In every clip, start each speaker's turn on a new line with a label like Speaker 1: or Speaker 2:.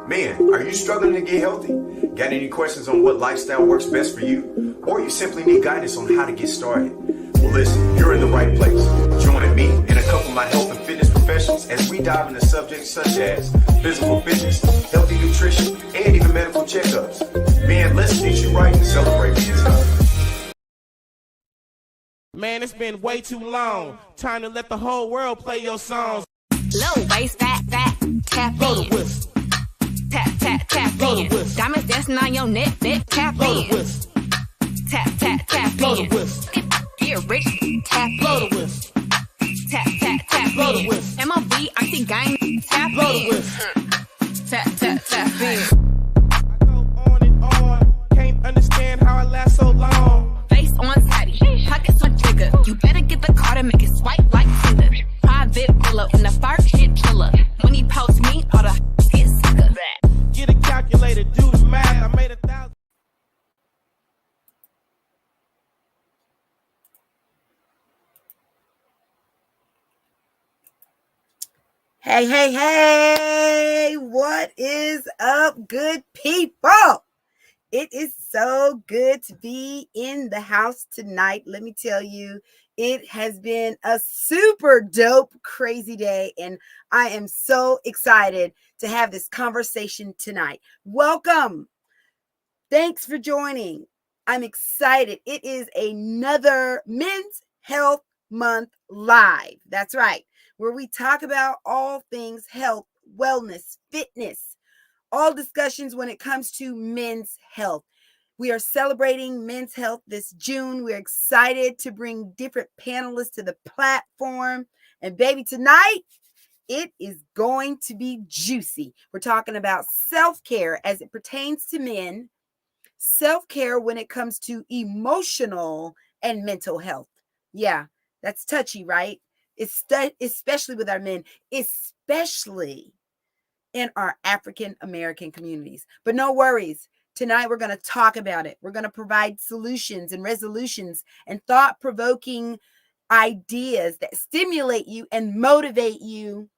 Speaker 1: Man, are you struggling to get healthy? Got any questions on what lifestyle works best for you? Or you simply need guidance on how to get started? Well, listen, you're in the right place. Join me and a couple of my health and fitness professionals as we dive into subjects such as physical fitness, healthy nutrition, and even medical checkups. Man, let's get you right and celebrate men's health.
Speaker 2: Man, it's been way too long. Time to let the whole world play your songs.
Speaker 3: Low waist, fat, tap
Speaker 2: Blow
Speaker 3: in.
Speaker 2: the whistle.
Speaker 3: Tap
Speaker 2: Blow
Speaker 3: in.
Speaker 2: the whistle.
Speaker 3: Diamonds dancing on your neck, tap
Speaker 2: Blow the
Speaker 3: in.
Speaker 2: whistle.
Speaker 3: Tap
Speaker 2: Blow the
Speaker 3: in.
Speaker 2: whistle.
Speaker 3: Get rich, tap
Speaker 2: Blow the
Speaker 3: in.
Speaker 2: whistle.
Speaker 3: Tap
Speaker 2: Blow the
Speaker 3: in.
Speaker 2: whistle.
Speaker 3: M.O.B. Auntie gang, tap
Speaker 2: Blow the
Speaker 3: in.
Speaker 2: whistle.
Speaker 3: Tap in.
Speaker 2: I go on and on. Can't understand how I last so long.
Speaker 3: Face on tighty, pockets on trigger. You better get the card and make it swipe like Tinder. Private villa in the first hit killer. When he posts me, all the get sicker.
Speaker 2: Get a calculator, do the math. I made 1,000.
Speaker 4: Hey, what is up, good people? It is so good to be in the house tonight. Let me tell you, it has been a super dope, crazy day, and I am so excited to have this conversation tonight. Welcome. Thanks for joining. I'm excited. It is another Men's Health Month live. That's right, where we talk about all things health, wellness, fitness, all discussions when it comes to men's health. We are celebrating men's health this June. We're excited to bring different panelists to the platform. And baby, tonight, it is going to be juicy. We're talking about self-care as it pertains to men, self-care when it comes to emotional and mental health. Yeah, that's touchy, right? Especially with our men, especially in our African American communities. But no worries. Tonight, we're going to talk about it. We're going to provide solutions and resolutions and thought-provoking ideas that stimulate you and motivate you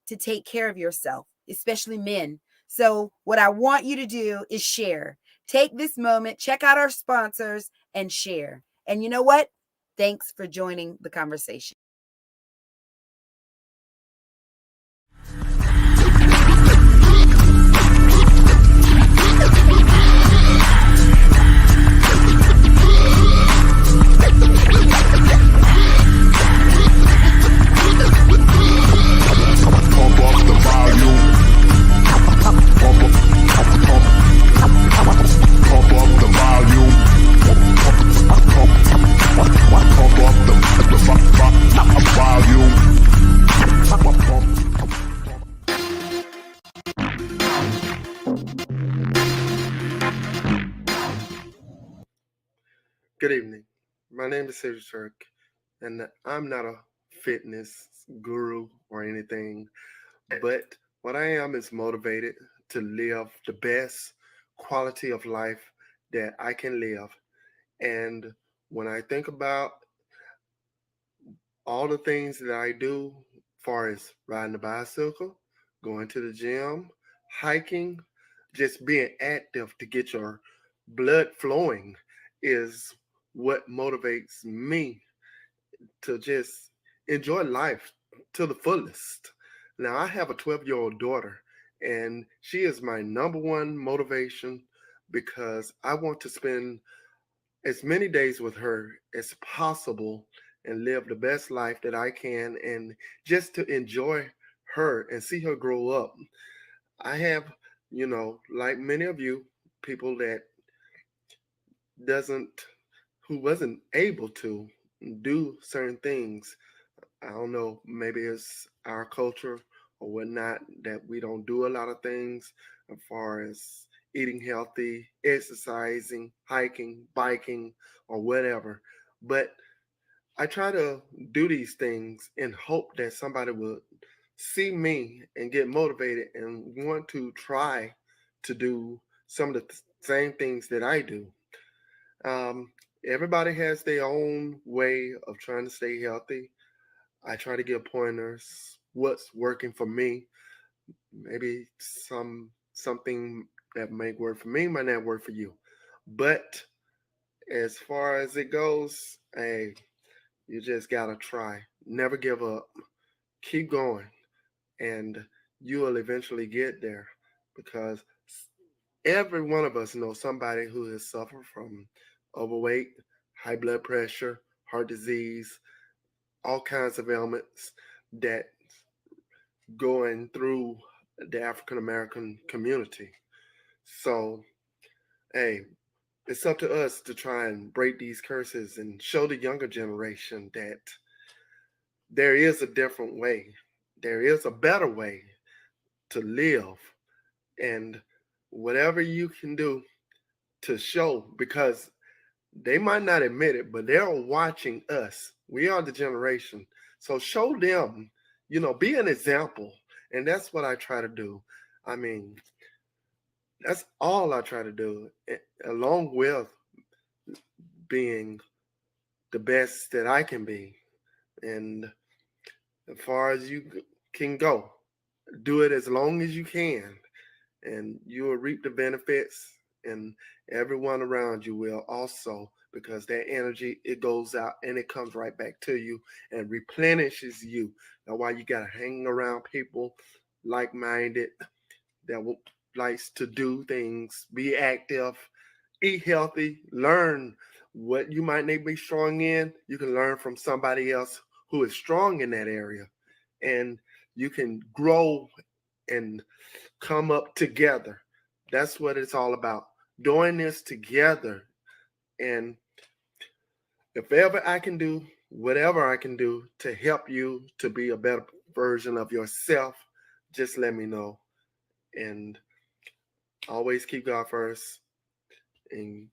Speaker 4: to take care of yourself, especially men. So what I want you to do is share. Take this moment, check out our sponsors, and share. And you know what? Thanks for joining the conversation.
Speaker 5: Good evening. My name is Cedric Turk, and I'm not a fitness guru or anything, but what I am is motivated to live the best quality of life that I can live. And when I think about all the things that I do, far as riding a bicycle, going to the gym, hiking, just being active to get your blood flowing is what motivates me to just enjoy life to the fullest. Now, I have a 12-year-old daughter, and she is my number one motivation because I want to spend as many days with her as possible and live the best life that I can and just to enjoy her and see her grow up. I have, like many of you, people that doesn't who wasn't able to do certain things. I don't know, maybe it's our culture or whatnot that we don't do a lot of things as far as eating healthy, exercising, hiking, biking, or whatever. But I try to do these things in hope that somebody would see me and get motivated and want to try to do some of the same things that I do. Um, Everybody has their own way of trying to stay healthy. I try to give pointers, what's working for me. Maybe some something that may work for me might not work for you. But as far as it goes, hey, you just gotta try. Never give up. Keep going, and you will eventually get there, because every one of us knows somebody who has suffered from overweight, high blood pressure, heart disease, all kinds of ailments that going through the African American community. So, hey, it's up to us to try and break these curses and show the younger generation that there is a different way. There is a better way to live. And whatever you can do to show, because they might not admit it, but they're watching us. We are the generation. So show them, be an example. And that's what I try to do. I mean, that's all I try to do, along with being the best that I can be. And as far as you can go, do it as long as you can, and you will reap the benefits, and everyone around you will also, because that energy, it goes out and it comes right back to you and replenishes you. That's why you got to hang around people like-minded that likes to do things, be active, eat healthy, learn what you might not be strong in. You can learn from somebody else who is strong in that area, and you can grow and come up together. That's what it's all about, doing this together. And if ever I can do whatever I can do to help you to be a better version of yourself, just let me know. And always keep God first, and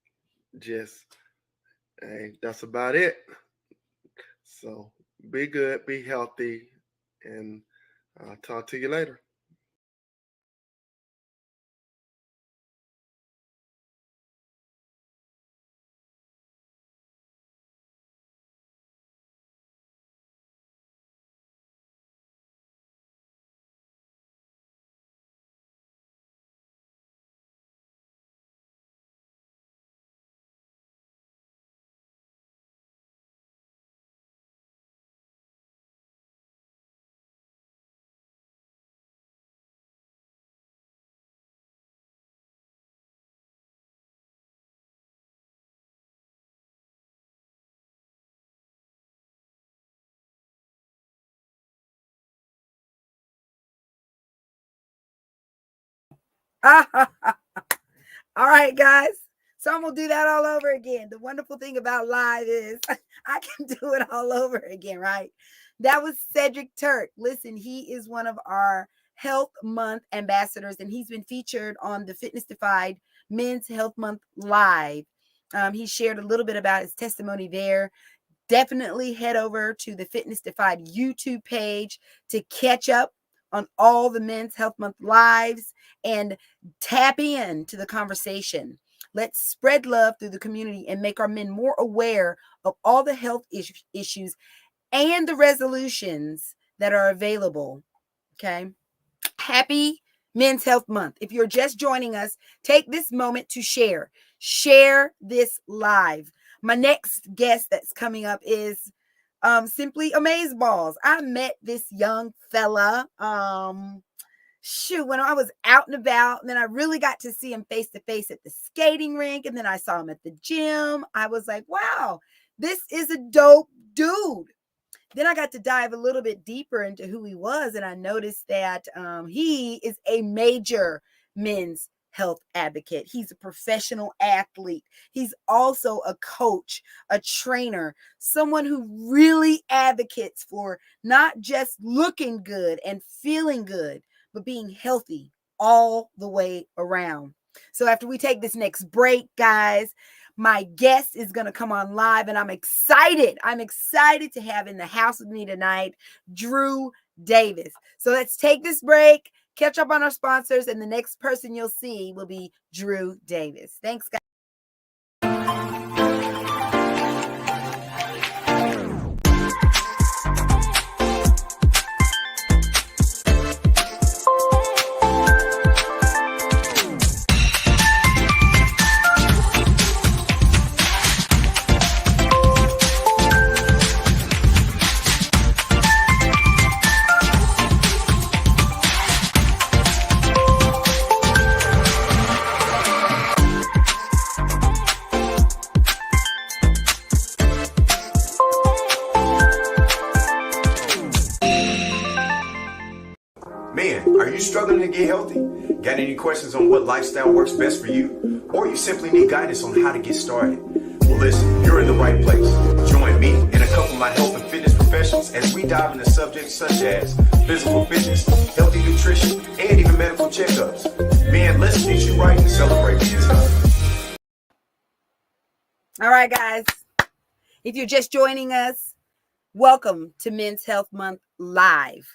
Speaker 5: just, hey, that's about it. So be good, be healthy, and I'll talk to you later.
Speaker 4: All right, guys. So I'm going to do that all over again. The wonderful thing about live is I can do it all over again, right? That was Cedric Turk. Listen, he is one of our Health Month ambassadors, and he's been featured on the Fitness Defied Men's Health Month Live. He shared a little bit about his testimony there. Definitely head over to the Fitness Defied YouTube page to catch up on all the Men's Health Month lives and tap in to the conversation. Let's spread love through the community and make our men more aware of all the health issues and the resolutions that are available. Okay. Happy Men's Health Month. If you're just joining us, take this moment to share. Share this live. My next guest that's coming up is Simply Amazeballs. I met this young fella when I was out and about, and then I really got to see him face to face at the skating rink, and then I saw him at the gym. I was like, wow, this is a dope dude. Then I got to dive a little bit deeper into who he was, and I noticed that he is a major men's health advocate. He's a professional athlete. He's also a coach, a trainer, someone who really advocates for not just looking good and feeling good, but being healthy all the way around. So after we take this next break, guys, my guest is going to come on live, and I'm excited. I'm excited to have in the house with me tonight, Drew Davis. So let's take this break, catch up on our sponsors, and the next person you'll see will be Drew Davis. Thanks, guys.
Speaker 1: struggling to get healthy? Got any questions on what lifestyle works best for you? Or you simply need guidance on how to get started? Well, listen, you're in the right place. Join me and a couple of my health and fitness professionals as we dive into subjects such as physical fitness, healthy nutrition, and even medical checkups. Man, let's get you right and celebrate men's health.
Speaker 4: All right, guys. If you're just joining us, welcome to Men's Health Month Live.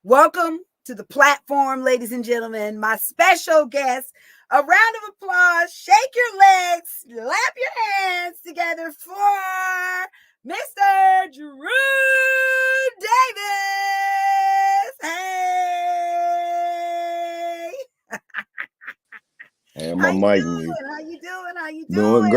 Speaker 4: Welcome to the platform, ladies and gentlemen. My special guest, a round of applause, shake your legs, slap your hands together for Mr. Drew Davis. Hey!
Speaker 6: And my mic mute.
Speaker 4: How you doing? How you
Speaker 6: Doing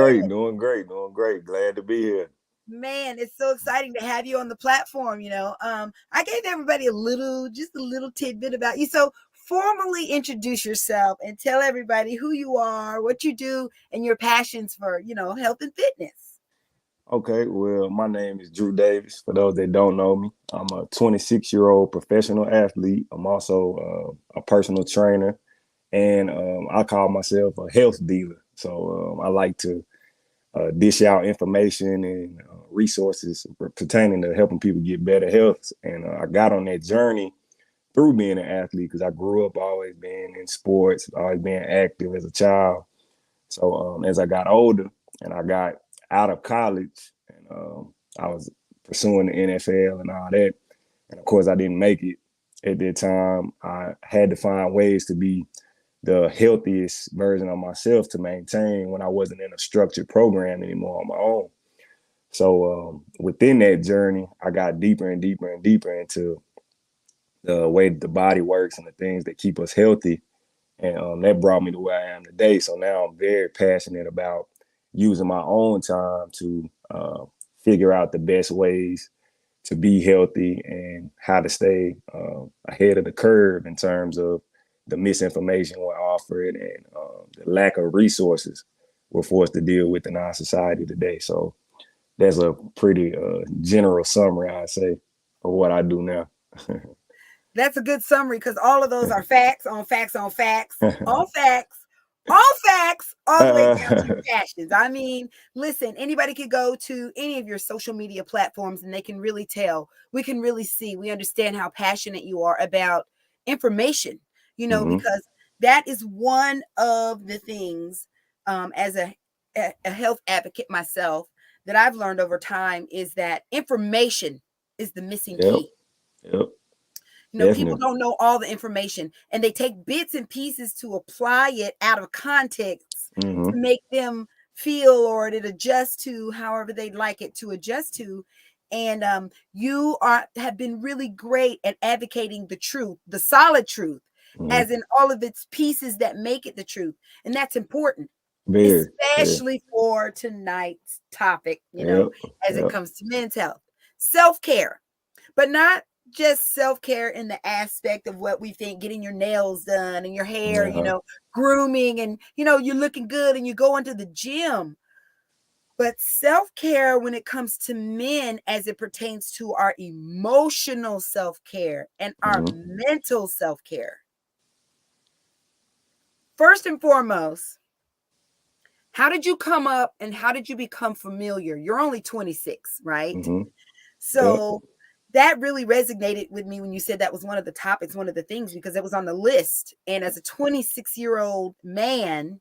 Speaker 6: great. Glad to be here.
Speaker 4: Man, it's so exciting to have you on the platform. I gave everybody just a little tidbit about you. So formally introduce yourself and tell everybody who you are, what you do, and your passions for, health and fitness.
Speaker 6: Okay, well, my name is Drew Davis. For those that don't know me, I'm a 26-year-old professional athlete. I'm also a personal trainer, and I call myself a health dealer. So I like to dish out information and resources pertaining to helping people get better health. And I got on that journey through being an athlete because I grew up always being in sports, always being active as a child. So as I got older and I got out of college and I was pursuing the NFL and all that, and of course I didn't make it at that time. I had to find ways to be the healthiest version of myself to maintain when I wasn't in a structured program anymore on my own. So within that journey, I got deeper and deeper and deeper into the way the body works and the things that keep us healthy. And that brought me to where I am today. So now I'm very passionate about using my own time to figure out the best ways to be healthy and how to stay ahead of the curve in terms of the misinformation we're offered and the lack of resources we're forced to deal with in our society today. So that's a pretty general summary, I'd say, of what I do now.
Speaker 4: That's a good summary because all of those are facts on facts on facts on facts on facts all the way down to your passions. I mean, listen, anybody could go to any of your social media platforms and they can really tell. We can really see, we understand how passionate you are about information, because that is one of the things as a health advocate myself that I've learned over time is that information is the missing key.
Speaker 6: Yep.
Speaker 4: People don't know all the information and they take bits and pieces to apply it out of context to make them feel or to adjust to however they'd like it to adjust to. And you have been really great at advocating the truth, the solid truth, as in all of its pieces that make it the truth. And that's important, especially for tonight's topic, as it comes to men's health, self-care, but not just self-care in the aspect of what we think, getting your nails done and your hair, grooming and, you're looking good and you go into the gym. But self-care when it comes to men as it pertains to our emotional self-care and our mental self-care. First and foremost, how did you come up and how did you become familiar? You're only 26, right? So that really resonated with me when you said that was one of the topics, one of the things, because it was on the list. And as a 26-year-old man,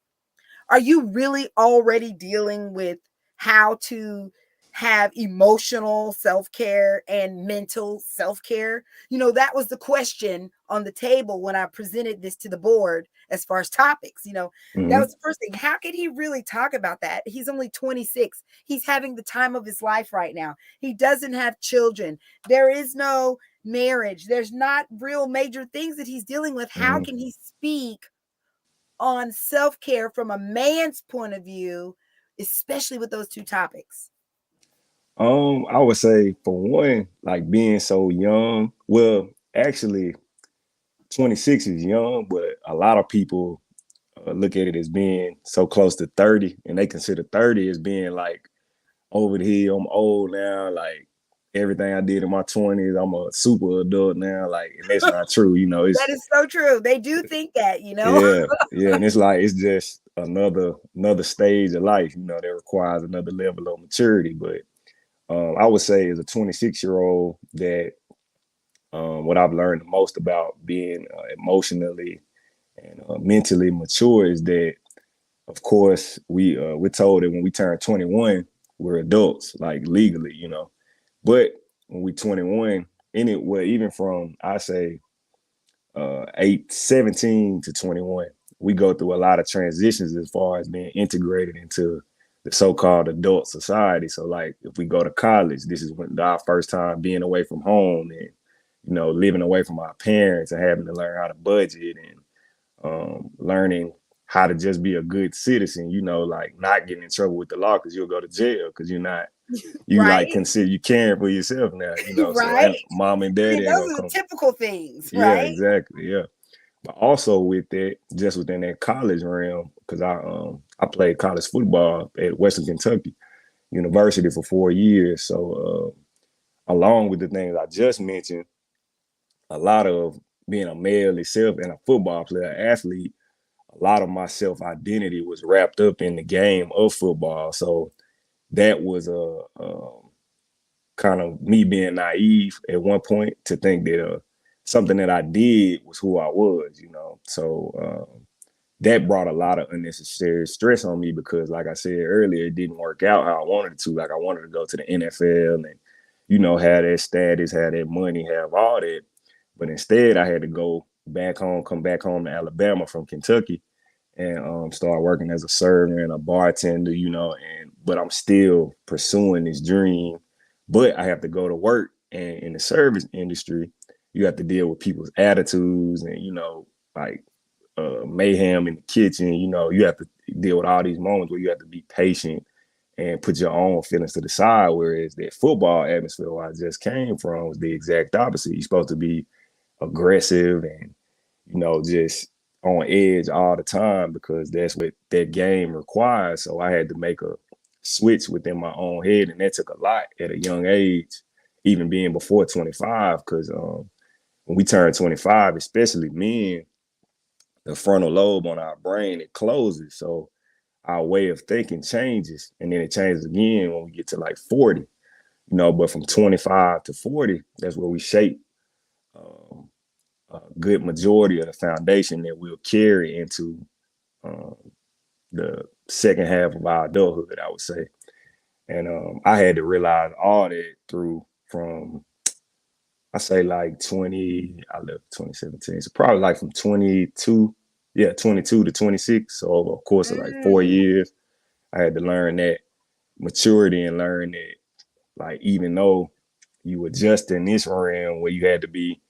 Speaker 4: are you really already dealing with how to have emotional self-care and mental self-care? That was the question on the table when I presented this to the board as far as topics. That was the first thing. How could he really talk about that? He's only 26. He's having the time of his life right now. He doesn't have children. There is no marriage. There's not real major things that he's dealing with. How can he speak on self-care from a man's point of view, especially with those two topics?
Speaker 6: I would say for one, like being so young, well, actually 26 is young, but a lot of people look at it as being so close to 30 and they consider 30 as being like over the hill, I'm old now. Like everything I did in my 20s, I'm a super adult now. Like, and that's not true. You know,
Speaker 4: That
Speaker 6: it's
Speaker 4: is so true. They do think that,
Speaker 6: yeah, yeah, and it's like it's just another stage of life. You know, that requires another level of maturity. But I would say as a 26-year-old that what I've learned the most about being emotionally and mentally mature is that, of course, we're told that when we turn 21, we're adults, like legally, you know. But when we 21, well, even from I say 17 to 21, we go through a lot of transitions as far as being integrated into the so-called adult society. So, like, if we go to college, this is when our first time being away from home and living away from our parents and having to learn how to budget and learning how to just be a good citizen, like not getting in trouble with the law because you'll go to jail because you like
Speaker 4: right,
Speaker 6: consider you caring for yourself now, so
Speaker 4: right.
Speaker 6: and mom and
Speaker 4: See,
Speaker 6: daddy ain't
Speaker 4: those
Speaker 6: gonna
Speaker 4: are the
Speaker 6: come.
Speaker 4: typical things,
Speaker 6: Yeah,
Speaker 4: right?
Speaker 6: exactly. Yeah. But also with that, just within that college realm, because I played college football at Western Kentucky University for 4 years. So along with the things I just mentioned, a lot of being a male itself and a football player, athlete, a lot of my self identity was wrapped up in the game of football. So that was a kind of me being naive at one point to think that something that I did was who I was. So that brought a lot of unnecessary stress on me because, like I said earlier, it didn't work out how I wanted it to. Like I wanted to go to the NFL and, have that status, have that money, have all that. But instead, I had to come back home to Alabama from Kentucky and start working as a server and a bartender, but I'm still pursuing this dream. But I have to go to work, and in the service industry, you have to deal with people's attitudes and like mayhem in the kitchen. You have to deal with all these moments where you have to be patient and put your own feelings to the side. Whereas that football atmosphere where I just came from was the exact opposite. You're supposed to be aggressive and just on edge all the time because that's what that game requires. So I had to make a switch within my own head, and that took a lot at a young age, even being before 25. Because when we turn 25, especially men, the frontal lobe on our brain it closes, so our way of thinking changes, and then it changes again when we get to like 40. But from 25 to 40, that's where we shape um, a good majority of the foundation that we'll carry into um, the second half of our adulthood, I would say. And I had to realize all that from I say like 20, I left 2017. So probably like from 22 to 26. So over a course of like 4 years, I had to learn that maturity and learn that like even though you were just in this realm where you had to be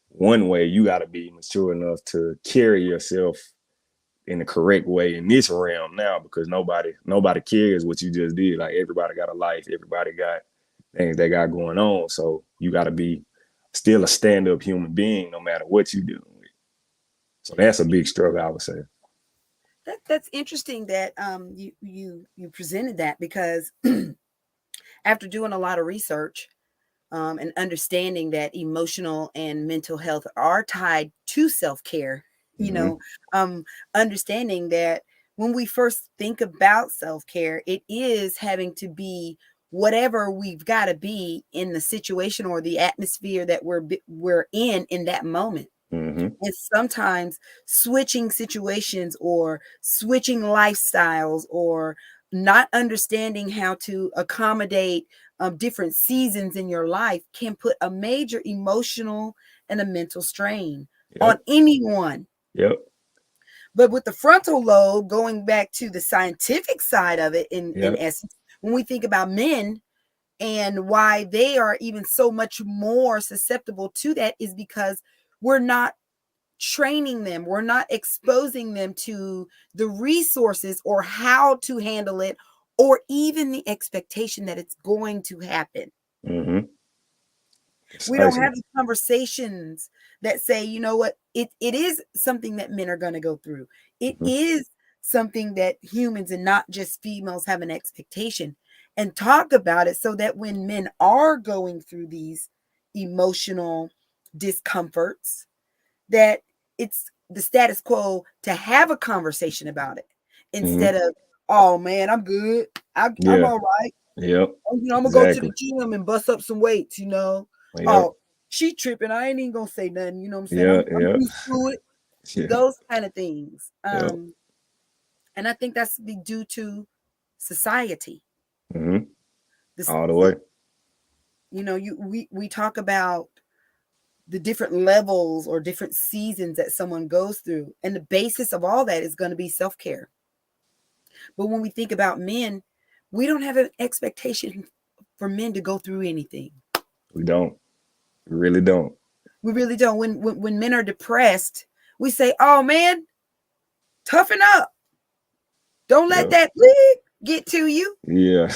Speaker 6: one way, you got to be mature enough to carry yourself in the correct way in this realm now because nobody cares what you just did. Like everybody got a life, everybody got things they got going on. So you got to be still a stand-up human being no matter what you do. So that's a big struggle, I would say.
Speaker 4: That's interesting that you presented that because after doing a lot of research and understanding that emotional and mental health are tied to self-care, you
Speaker 6: Mm-hmm.
Speaker 4: know, understanding that when we first think about self-care, it is having to be whatever we've got to be in the situation or the atmosphere that we're in that moment.
Speaker 6: Mm-hmm.
Speaker 4: And sometimes switching situations or switching lifestyles or not understanding how to accommodate different seasons in your life can put a major emotional and a mental strain on
Speaker 6: Yep.
Speaker 4: anyone.
Speaker 6: Yep.
Speaker 4: But with the frontal lobe, going back to the scientific side of it, in
Speaker 6: Yep.
Speaker 4: essence, when we think about men and why they are even so much more susceptible to that, is because we're not training them, we're not exposing them to the resources or how to handle it, or even the expectation that it's going to happen.
Speaker 6: Mm-hmm.
Speaker 4: We don't
Speaker 6: Precisely.
Speaker 4: have the conversations that say, you know what, it is something that men are going to go through. It
Speaker 6: Mm-hmm.
Speaker 4: is something that humans and not just females have an expectation. and talk about it so that when men are going through these emotional discomforts, that it's the status quo to have a conversation about it
Speaker 6: Mm-hmm.
Speaker 4: instead of, oh man, I'm good. I'm
Speaker 6: Yeah.
Speaker 4: all right.
Speaker 6: Yep.
Speaker 4: I'm gonna go to
Speaker 6: Exactly.
Speaker 4: the gym and bust up some weights,
Speaker 6: Yep.
Speaker 4: Oh, she tripping. I ain't even gonna say nothing. You know what I'm saying?
Speaker 6: Yeah.
Speaker 4: I'm
Speaker 6: Yeah.
Speaker 4: used to it.
Speaker 6: Yeah.
Speaker 4: Those kind of things.
Speaker 6: Yep.
Speaker 4: And I think that's due to society.
Speaker 6: Mm-hmm.
Speaker 4: This,
Speaker 6: All the way.
Speaker 4: we talk about the different levels or different seasons that someone goes through, and the basis of all that is going to be self-care. But when we think about men, we don't have an expectation for men to go through anything.
Speaker 6: We don't. We really don't.
Speaker 4: We really don't. When men are depressed, we say, oh man, toughen up. Don't let
Speaker 6: Yep.
Speaker 4: that get to you.
Speaker 6: Yeah.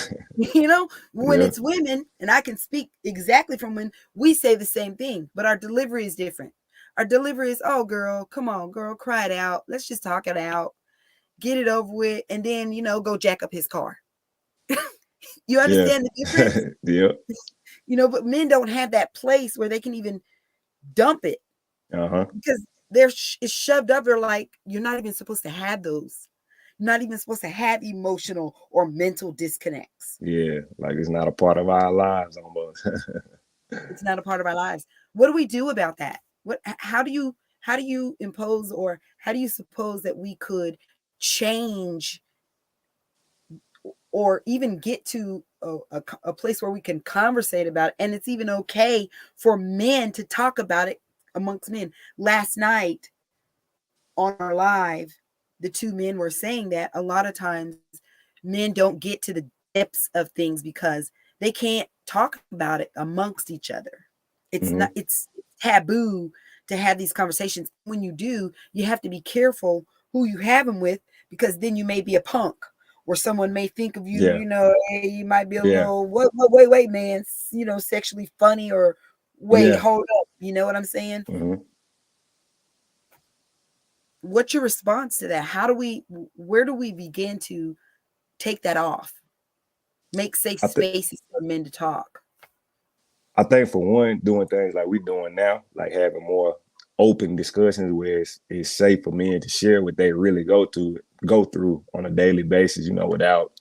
Speaker 4: When
Speaker 6: Yeah.
Speaker 4: it's women, and I can speak exactly from when we say the same thing, but our delivery is different. Our delivery is, oh girl, come on, girl, cry it out. Let's just talk it out, get it over with, and then, go jack up his car. You
Speaker 6: Yeah.
Speaker 4: understand the difference?
Speaker 6: Yep.
Speaker 4: But men don't have that place where they can even dump it
Speaker 6: Uh-huh.
Speaker 4: because it's shoved up. They're like, you're not even supposed to have those. You're not even supposed to have emotional or mental disconnects.
Speaker 6: Yeah. Like it's not a part of our lives almost.
Speaker 4: It's not a part of our lives. What do we do about that? How do you impose, or how do you suppose that we could change or even get to a place where we can conversate about it, and it's even okay for men to talk about it amongst men? Last night on our live, the two men were saying that a lot of times men don't get to the depths of things because they can't talk about it amongst each other.
Speaker 6: Mm-hmm.
Speaker 4: It's taboo to have these conversations. When you do, you have to be careful who you have them with, because then you may be a punk, or someone may think of you,
Speaker 6: Yeah.
Speaker 4: hey, you might be a
Speaker 6: Yeah.
Speaker 4: little, wait, man, sexually funny, or wait,
Speaker 6: Yeah.
Speaker 4: hold up. You know what I'm saying?
Speaker 6: Mm-hmm.
Speaker 4: What's your response to that? Where do we begin to take that off? Make safe
Speaker 6: I think
Speaker 4: spaces for men to talk.
Speaker 6: I think for one, doing things like we're doing now, like having more open discussions where it's safe for men to share what they really go through on a daily basis, without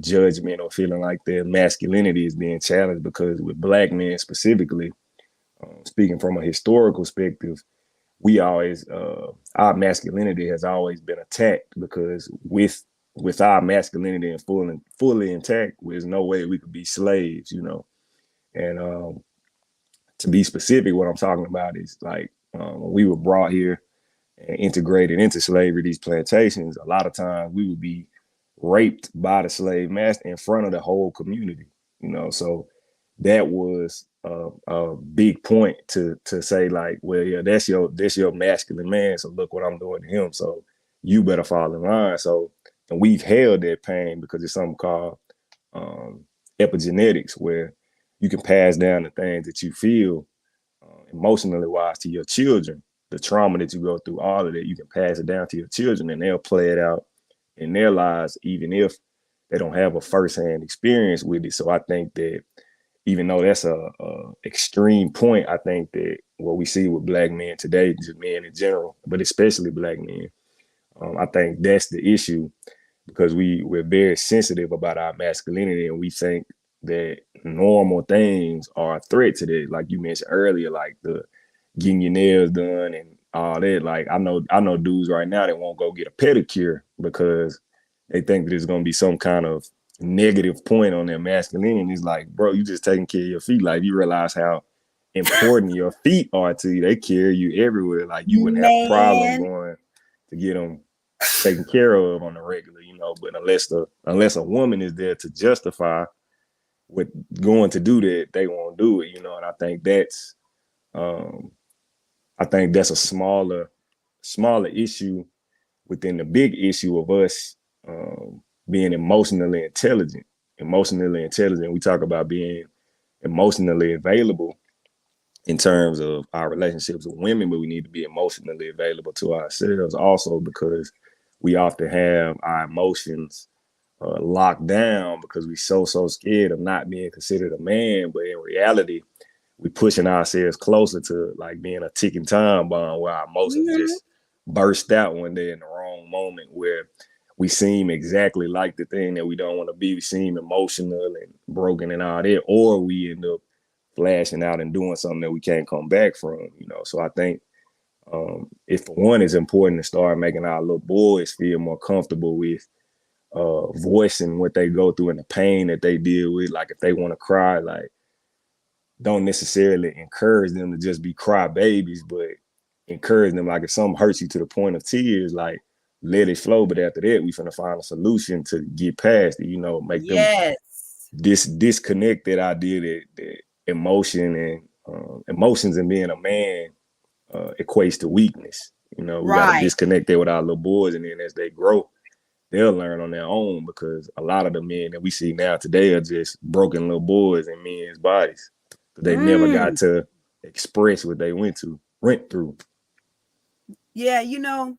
Speaker 6: judgment or feeling like their masculinity is being challenged. Because with Black men specifically, speaking from a historical perspective, we always our masculinity has always been attacked, because with our masculinity and fully intact, there's no way we could be slaves, And to be specific, what I'm talking about is like when we were brought here and integrated into slavery, these plantations, a lot of times we would be raped by the slave master in front of the whole community, So that was a big point to say, like, well, yeah, that's your masculine man. So look what I'm doing to him. So you better fall in line. So, and we've held that pain because it's something called epigenetics, where you can pass down the things that you feel emotionally wise to your children. The trauma that you go through, all of that, you can pass it down to your children, and they'll play it out in their lives, even if they don't have a firsthand experience with it. So I think that even though that's a extreme point, I think that what we see with Black men today, just men in general, but especially Black men, I think that's the issue, because we're very sensitive about our masculinity, and we think that normal things are a threat to that. Like you mentioned earlier, like the getting your nails done and all that. Like I know dudes right now that won't go get a pedicure because they think that there's gonna be some kind of negative point on their masculinity. It's like, bro, you just taking care of your feet. Like you realize how important your feet are to you. They carry you everywhere. Like you wouldn't have a problem
Speaker 4: Man,
Speaker 6: going to get them taken care of on the regular, But unless a woman is there to justify with going to do that, they won't do it, And I think that's a smaller issue within the big issue of us being emotionally intelligent. We talk about being emotionally available in terms of our relationships with women, but we need to be emotionally available to ourselves also, because we often have our emotions locked down because we so scared of not being considered a man. But in reality, we pushing ourselves closer to like being a ticking time bomb where our emotions just burst out one day in the wrong moment, where we seem exactly like the thing that we don't want to be. We seem emotional and broken and all that, or we end up flashing out and doing something that we can't come back from, you know. So I think if for one, it's important to start making our little boys feel more comfortable with voicing what they go through and the pain that they deal with. Like if they want to cry, like don't necessarily encourage them to just be cry babies, but encourage them, like if something hurts you to the point of tears, like let it flow. But after that, we finna find a solution to get past it, you know, make them disconnect that idea that emotion and emotions and being a man equates to weakness. You know, we got to disconnect that with our little boys, and then as they grow, they'll learn on their own, because a lot of the men that we see now today are just broken little boys in men's bodies. They never got to express what they went through.
Speaker 4: Yeah, you know,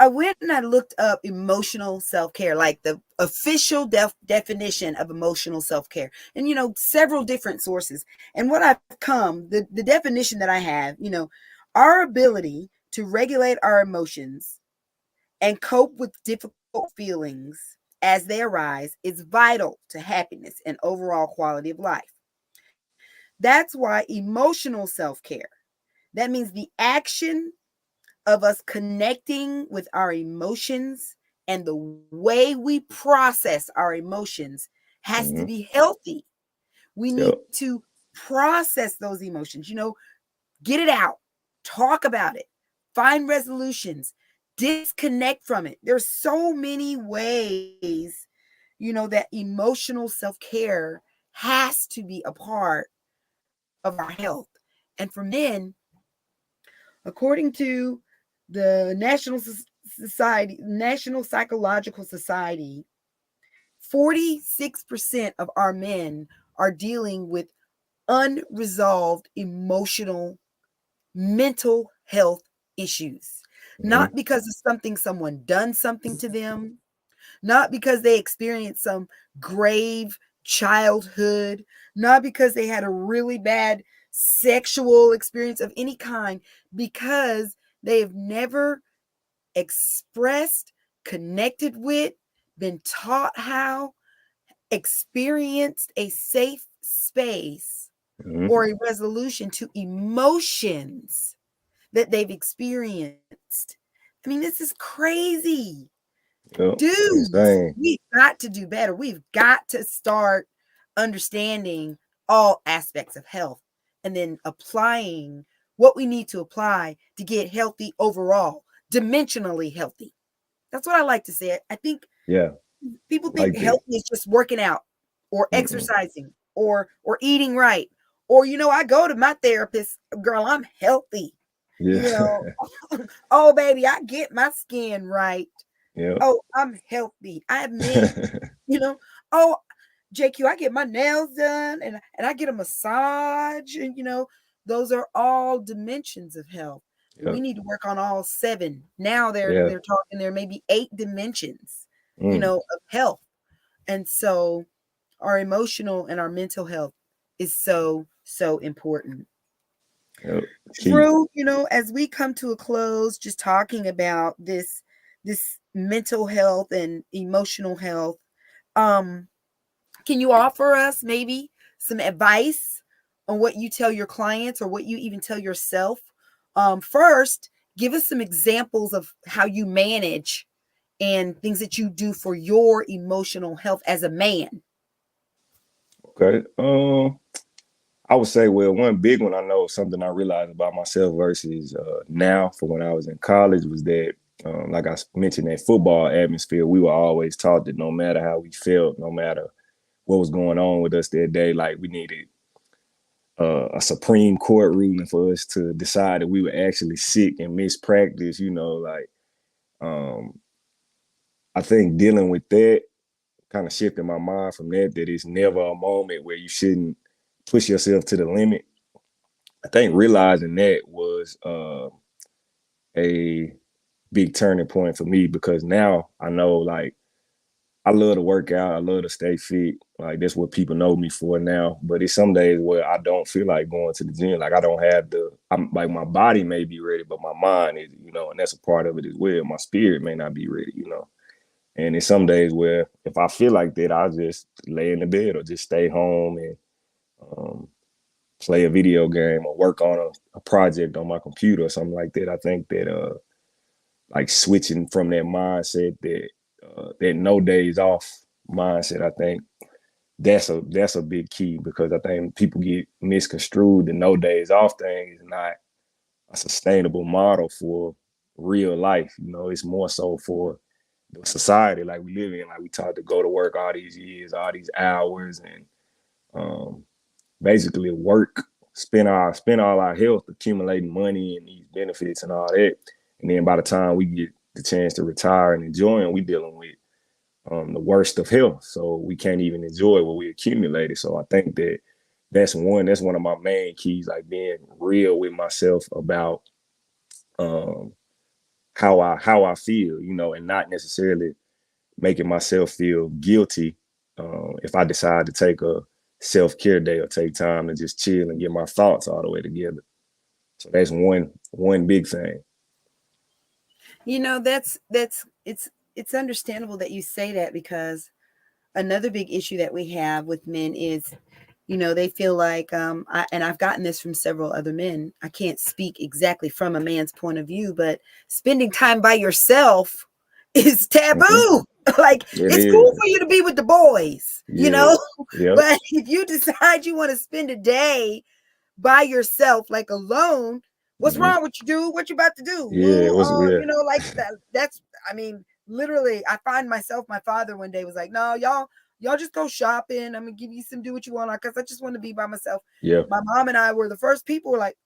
Speaker 4: I went and I looked up emotional self-care, like the official definition of emotional self-care, and, you know, several different sources. And what I've come, the definition that I have, you know, our ability to regulate our emotions and cope with difficult feelings as they arise is vital to happiness and overall quality of life. That's why emotional self-care, that means the action of us connecting with our emotions and the way we process our emotions has to be healthy. We need to process those emotions, you know, get it out, talk about it, find resolutions, disconnect from it. There's so many ways, you know, that emotional self-care has to be a part of our health. And for men, according to the National Psychological Society, 46% of our men are dealing with unresolved emotional, mental health issues. Not because of someone done something to them, not because they experienced some grave childhood, not because they had a really bad sexual experience of any kind, because they have never expressed, connected with, been taught how, experienced a safe space or a resolution to emotions that they've experienced. I mean, this is crazy. Dudes, we've got to do better. We've got to start understanding all aspects of health and then applying what we need to apply to get healthy overall, dimensionally healthy. That's what I like to say. I think people think healthy is just working out or exercising or eating right. Or, you know, I go to my therapist, girl, I'm healthy. You know, oh, baby, I get my skin right. Oh, I'm healthy. I have men, you know, oh, JQ, I get my nails done and I get a massage. And, you know, those are all dimensions of health. We need to work on all 7. Now they're talking there may be 8 dimensions, you know, of health. And so our emotional and our mental health is so important. Drew, you know, as we come to a close, just talking about this mental health and emotional health, can you offer us maybe some advice on what you tell your clients or what you even tell yourself? First, give us some examples of how you manage and things that you do for your emotional health as a man.
Speaker 6: Okay. I would say, well, one big one I know, something I realized about myself versus now for when I was in college, was that, like I mentioned, that football atmosphere, we were always taught that no matter how we felt, no matter what was going on with us that day, like we needed a Supreme Court ruling for us to decide that we were actually sick and miss practice, you know, like I think dealing with that kind of shifted my mind from that it's never a moment where you shouldn't push yourself to the limit. I think realizing that was a big turning point for me, because now I know, like, I love to work out. I love to stay fit. Like that's what people know me for now. But it's some days where I don't feel like going to the gym. Like I don't have I'm like my body may be ready, but my mind is, and that's a part of it as well. My spirit may not be ready. And it's some days where if I feel like that, I'll just lay in the bed or just stay home and play a video game or work on a project on my computer or something like that. I think that like switching from that mindset that no days off mindset, I think that's a big key, because I think people get misconstrued. The no days off thing is not a sustainable model for real life. It's more so for the society like we live in. Like we taught to go to work all these years, all these hours, and basically work, spend all our health accumulating money and these benefits and all that. And then by the time we get the chance to retire and enjoy them, we dealing with the worst of health. So we can't even enjoy what we accumulated. So I think that that's one of my main keys, like being real with myself about how I feel, and not necessarily making myself feel guilty if I decide to take a self-care day or take time to just chill and get my thoughts all the way together. So that's one big thing.
Speaker 4: That's it's understandable that you say that, because another big issue that we have with men is, they feel like, and I've gotten this from several other men. I can't speak exactly from a man's point of view, but spending time by yourself is taboo. Mm-hmm. Like it's cool for you to be with the boys,
Speaker 6: Yep.
Speaker 4: But if you decide you want to spend a day by yourself, like alone, what's wrong with you, dude? What you about to do?
Speaker 6: Yeah,
Speaker 4: like that's, I mean, literally, I find myself, my father one day was like, no, y'all just go shopping. I'm gonna give you some, do what you want, because I just want to be by myself.
Speaker 6: Yeah.
Speaker 4: My mom and I were the first people who were like,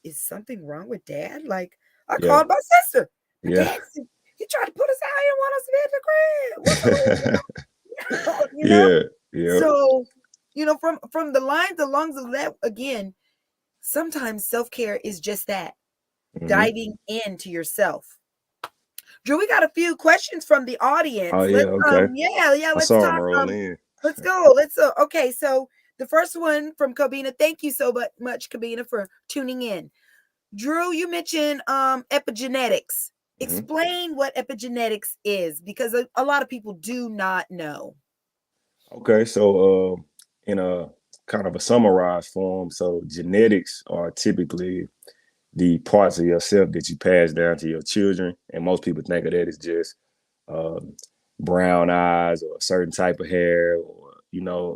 Speaker 4: is something wrong with dad? Like, I called my sister. Dad, he tried to put us out here and want us to be at the crib. What's the reason?
Speaker 6: Yeah.
Speaker 4: So, from the lines, the lungs of that, again, sometimes self-care is just that, diving into yourself. Drew, we got a few questions from the audience.
Speaker 6: Oh, yeah, okay.
Speaker 4: Let's talk. Let's go. Okay, so the first one from Kabina. Thank you so much, Kabina, for tuning in. Drew, you mentioned epigenetics. Explain what epigenetics is, because a lot of people do not know.
Speaker 6: Okay, so in a kind of a summarized form, so genetics are typically the parts of yourself that you pass down to your children, and most people think of that as just brown eyes or a certain type of hair, or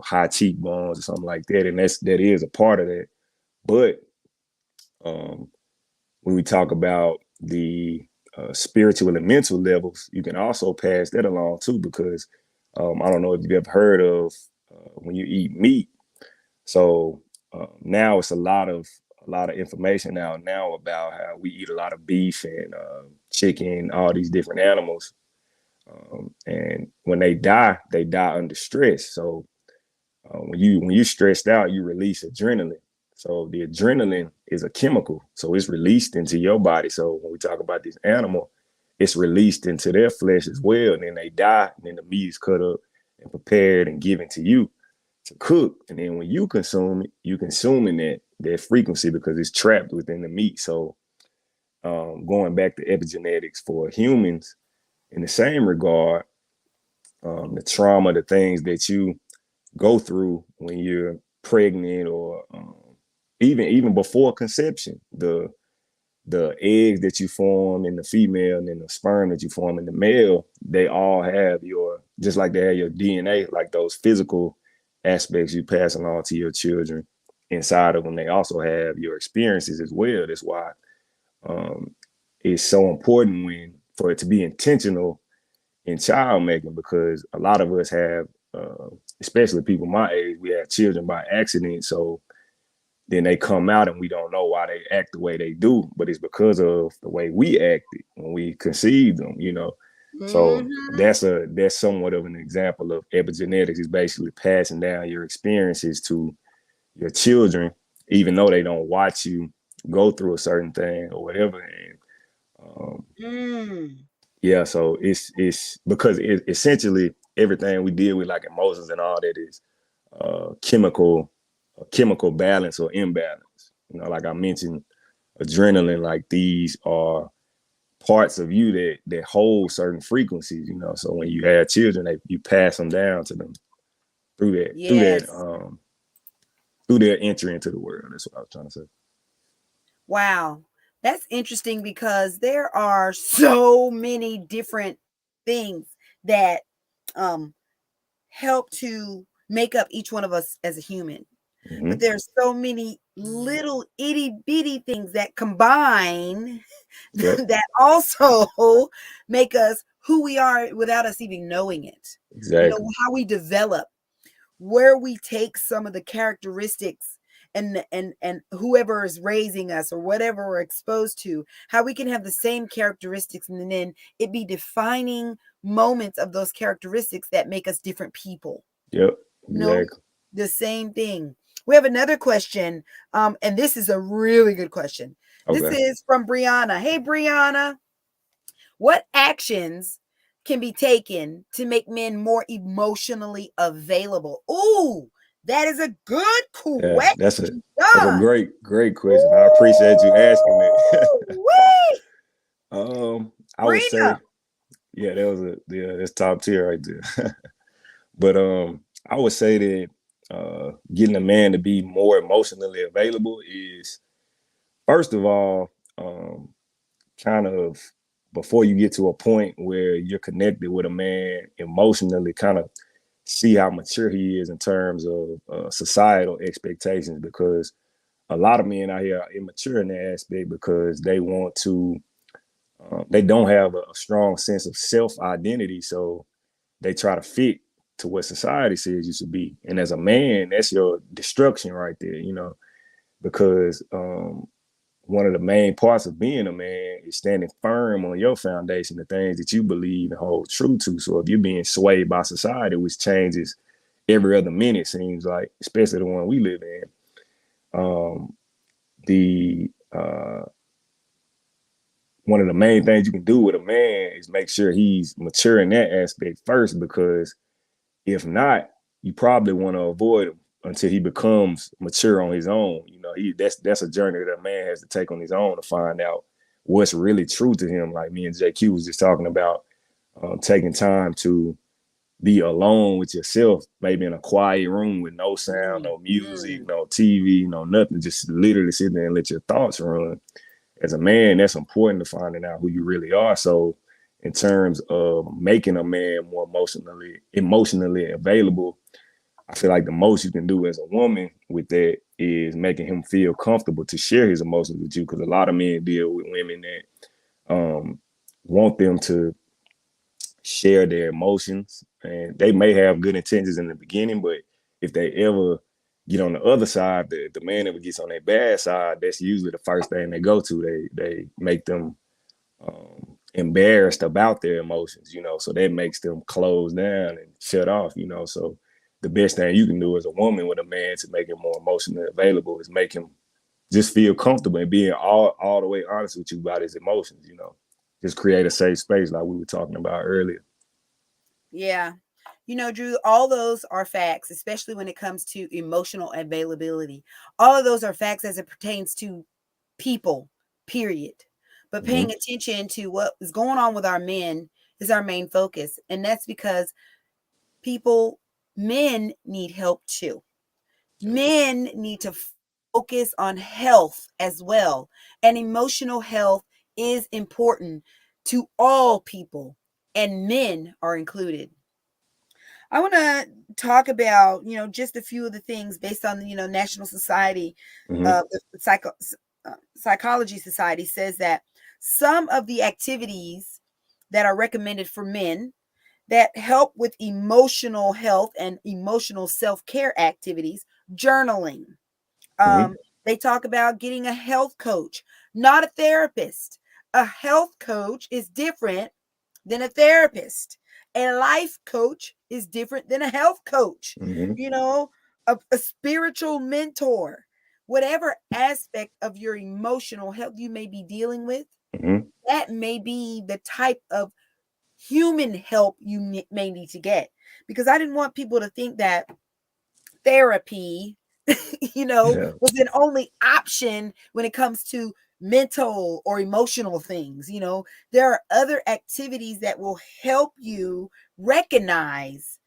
Speaker 6: high cheekbones or something like that, and that is a part of that. But when we talk about the spiritual and mental levels, you can also pass that along too, because I don't know if you've ever heard of when you eat meat. So now it's a lot of information now about how we eat a lot of beef and chicken, all these different animals, and when they die under stress. So when you're stressed out, you release adrenaline. So the adrenaline is a chemical, so it's released into your body. So when we talk about this animal, it's released into their flesh as well, and then they die, and then the meat is cut up and prepared and given to you to cook. And then when you consume it, you consuming that frequency because it's trapped within the meat. So going back to epigenetics for humans, in the same regard, the trauma, the things that you go through when you're pregnant, or even before conception, the eggs that you form in the female and then the sperm that you form in the male, they all have just like they have your DNA, like those physical aspects you pass along to your children inside of them, they also have your experiences as well. That's why it's so important for it to be intentional in child making, because a lot of us have, especially people my age, we have children by accident. So then they come out and we don't know why they act the way they do, but it's because of the way we acted when we conceived them, So that's somewhat of an example of epigenetics. Is basically passing down your experiences to your children, even though they don't watch you go through a certain thing or whatever. And yeah, so it's because essentially everything we deal with, like emotions and all that, is chemical balance or imbalance. You know, like I mentioned, adrenaline, like these are parts of you that hold certain frequencies, you know. So when you have children, you pass them down to them through
Speaker 4: Yes.
Speaker 6: their entry into the world. That's what I was trying to say.
Speaker 4: Wow. That's interesting because there are so many different things that um help to make up each one of us as a human. But
Speaker 6: Mm-hmm.
Speaker 4: there's so many little itty bitty things that combine
Speaker 6: Yep,
Speaker 4: that also make us who we are without us even knowing it. You know,
Speaker 6: exactly.
Speaker 4: how we develop, where we take some of the characteristics and whoever is raising us or whatever we're exposed to, how we can have the same characteristics and then it be defining moments of those characteristics that make us different people.
Speaker 6: Yep,
Speaker 4: You know,
Speaker 6: exactly.
Speaker 4: the same thing. We have another question, and this is a really good question. This
Speaker 6: Okay.
Speaker 4: is from Brianna. Hey, Brianna, what actions can be taken to make men more emotionally available? Ooh, that is a good
Speaker 6: Yeah,
Speaker 4: question.
Speaker 6: that's a great question. I appreciate you asking it.
Speaker 4: Ooh-wee.
Speaker 6: I would
Speaker 4: Brina.
Speaker 6: say, yeah, that's top tier right there. But I would say that getting a man to be more emotionally available is, first of all, kind of before you get to a point where you're connected with a man emotionally, kind of see how mature he is in terms of societal expectations, because a lot of men out here are immature in that aspect because they want to, they don't have a strong sense of self identity. So they try to fit to what society says you should be. And as a man, that's your destruction right there, you know, because one of the main parts of being a man is standing firm on your foundation, the things that you believe and hold true to. So if you're being swayed by society, which changes every other minute, seems like, especially the one we live in, the one of the main things you can do with a man is make sure he's mature in that aspect first, because if not, you probably want to avoid him until he becomes mature on his own. You know, that's a journey that a man has to take on his own to find out what's really true to him. Like me and JQ was just talking about, taking time to be alone with yourself, maybe in a quiet room with no sound, no music, no TV, no nothing. Just literally sit there and let your thoughts run. As a man, that's important to finding out who you really are. So in terms of making a man more emotionally available, I feel like the most you can do as a woman with that is making him feel comfortable to share his emotions with you. Because a lot of men deal with women that want them to share their emotions, and they may have good intentions in the beginning, but if they ever get on the other side, the man ever gets on their bad side, that's usually the first thing they go to. They make them embarrassed about their emotions, you know, so that makes them close down and shut off, you know. So the best thing you can do as a woman with a man to make him more emotionally available is make him just feel comfortable and being all the way honest with you about his emotions, you know. Just create a safe space like we were talking about earlier.
Speaker 4: Yeah. You know, Drew, all those are facts, especially when it comes to emotional availability. All of those are facts as it pertains to people, period. But
Speaker 6: Mm-hmm.
Speaker 4: paying attention to what is going on with our men is our main focus. And that's because people, men need help too. Men need to focus on health as well. And emotional health is important to all people, and men are included. I want to talk about, just a few of the things based on the, National Society,
Speaker 6: Mm-hmm.
Speaker 4: the Psychology Society says that some of the activities that are recommended for men that help with emotional health and emotional self-care activities, journaling.
Speaker 6: Mm-hmm.
Speaker 4: They talk about getting a health coach, not a therapist. A health coach is different than a therapist. A life coach is different than a health coach.
Speaker 6: Mm-hmm.
Speaker 4: You know, a spiritual mentor, whatever aspect of your emotional health you may be dealing with,
Speaker 6: Mm-hmm.
Speaker 4: that may be the type of human help you may need to get. because I didn't want people to think that therapy,
Speaker 6: Yeah.
Speaker 4: was an only option when it comes to mental or emotional things. There are other activities that will help you recognize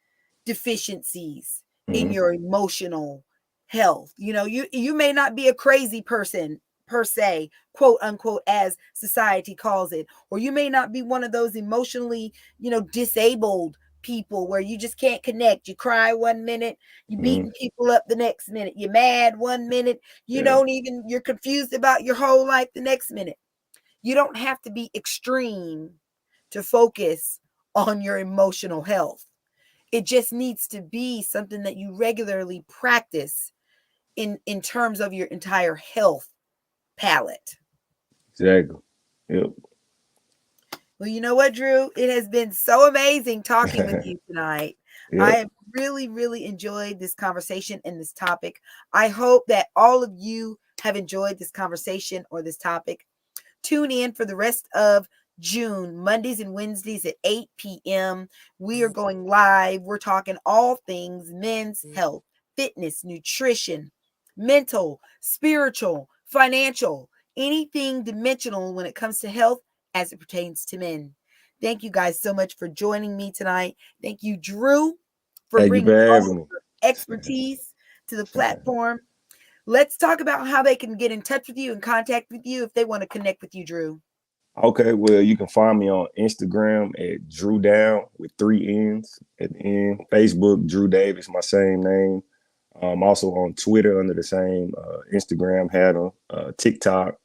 Speaker 4: deficiencies in
Speaker 6: Mhm.
Speaker 4: your emotional health. You may not be a crazy person per se, quote unquote, as society calls it, or you may not be one of those emotionally, disabled people where you just can't connect. You cry one minute, you beating people up the next minute, you're mad one minute,
Speaker 6: Yeah.
Speaker 4: you're confused about your whole life the next minute. You don't have to be extreme to focus on your emotional health. It just needs to be something that you regularly practice in terms of your entire health palette.
Speaker 6: Exactly. Yep.
Speaker 4: Well, you know what, Drew? It has been so amazing talking with you tonight. I
Speaker 6: Yep.
Speaker 4: have really, really enjoyed this conversation and this topic. I hope that all of you have enjoyed this conversation or this topic. Tune in for the rest of June, Mondays and Wednesdays at 8 p.m. We are going live. We're talking all things men's health, fitness, nutrition, mental, spiritual, financial, anything dimensional when it comes to health as it pertains to men. Thank you guys so much for joining me tonight. Thank you, Drew, for
Speaker 6: Thank you
Speaker 4: bringing
Speaker 6: for
Speaker 4: all
Speaker 6: having
Speaker 4: of
Speaker 6: me.
Speaker 4: your expertise to the platform. Let's talk about how they can get in touch with you and contact with you if they want to connect with you, Drew.
Speaker 6: Okay, well, you can find me on Instagram at Drew Down with 3 N's at the end. Facebook, Drew Davis, my same name. Also on Twitter under the same Instagram handle, TikTok.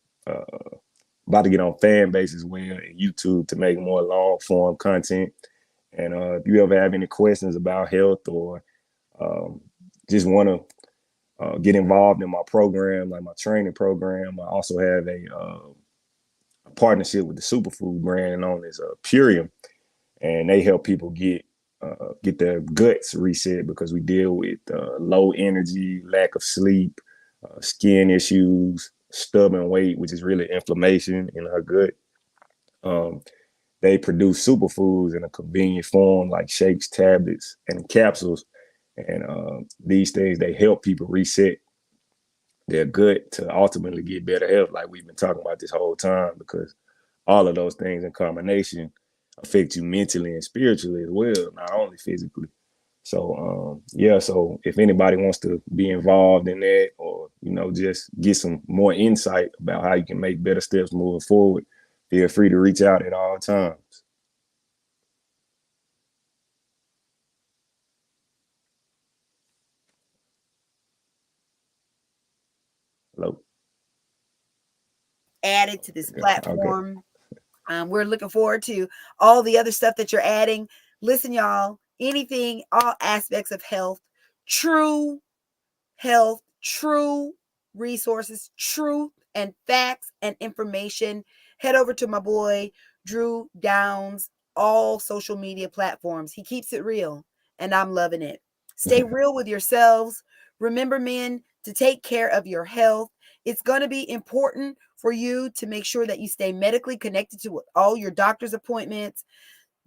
Speaker 6: About to get on fan base as well and YouTube to make more long form content. And if you ever have any questions about health or just want to get involved in my program, like my training program, I also have a partnership with the superfood brand known as Purium, and they help people get their guts reset because we deal with low energy, lack of sleep, skin issues, stubborn weight, which is really inflammation in our gut. They produce superfoods in a convenient form like shakes, tablets, and capsules. And these things, they help people reset their gut to ultimately get better health, like we've been talking about this whole time, because all of those things in combination affect you mentally and spiritually as well, not only physically. So yeah, so if anybody wants to be involved in that, or just get some more insight about how you can make better steps moving forward, feel free to reach out at all times. Hello.
Speaker 4: Added to this platform.
Speaker 6: Okay.
Speaker 4: We're looking forward to all the other stuff that you're adding. Listen, y'all, anything, all aspects of health, true health, true resources, truth and facts and information. Head over to my boy, Drew Downs, all social media platforms. He keeps it real, and I'm loving it. Stay real with yourselves. Remember, men, to take care of your health. It's going to be important for you to make sure that you stay medically connected to all your doctor's appointments.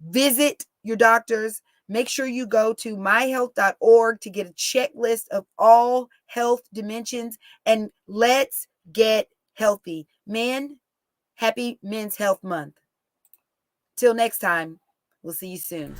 Speaker 4: Visit your doctors. Make sure you go to myhealth.org to get a checklist of all health dimensions, and let's get healthy. Men, happy Men's Health Month. Till next time, we'll see you soon.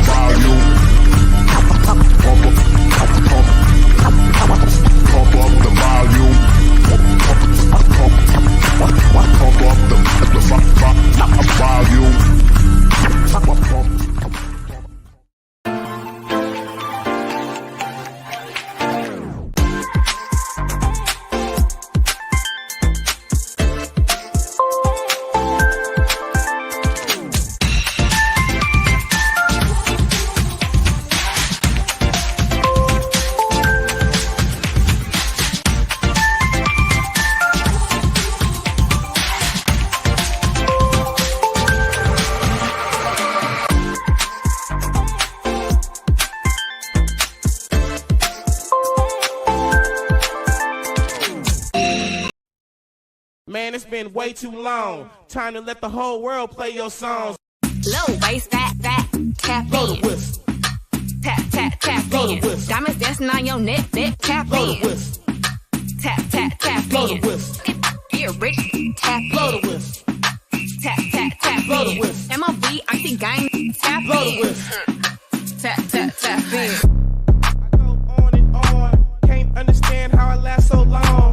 Speaker 7: Volume.
Speaker 2: been way too long. Time to let the whole world play your songs.
Speaker 3: Low waist, fat, tap
Speaker 2: Blow
Speaker 3: in.
Speaker 2: the whistle.
Speaker 3: Tap
Speaker 2: Blow the
Speaker 3: in.
Speaker 2: whistle.
Speaker 3: Diamonds dancing on your neck, tap
Speaker 2: Blow the
Speaker 3: in.
Speaker 2: whistle.
Speaker 3: Tap
Speaker 2: Blow the
Speaker 3: in.
Speaker 2: whistle.
Speaker 3: Get rich, tap
Speaker 2: Blow the
Speaker 3: in.
Speaker 2: whistle.
Speaker 3: Tap
Speaker 2: Blow the
Speaker 3: in.
Speaker 2: whistle.
Speaker 3: MOB, icy gang, tap
Speaker 2: Blow the
Speaker 3: in.
Speaker 2: whistle.
Speaker 3: Tap in.
Speaker 2: I go on and on. Can't understand how I last so long.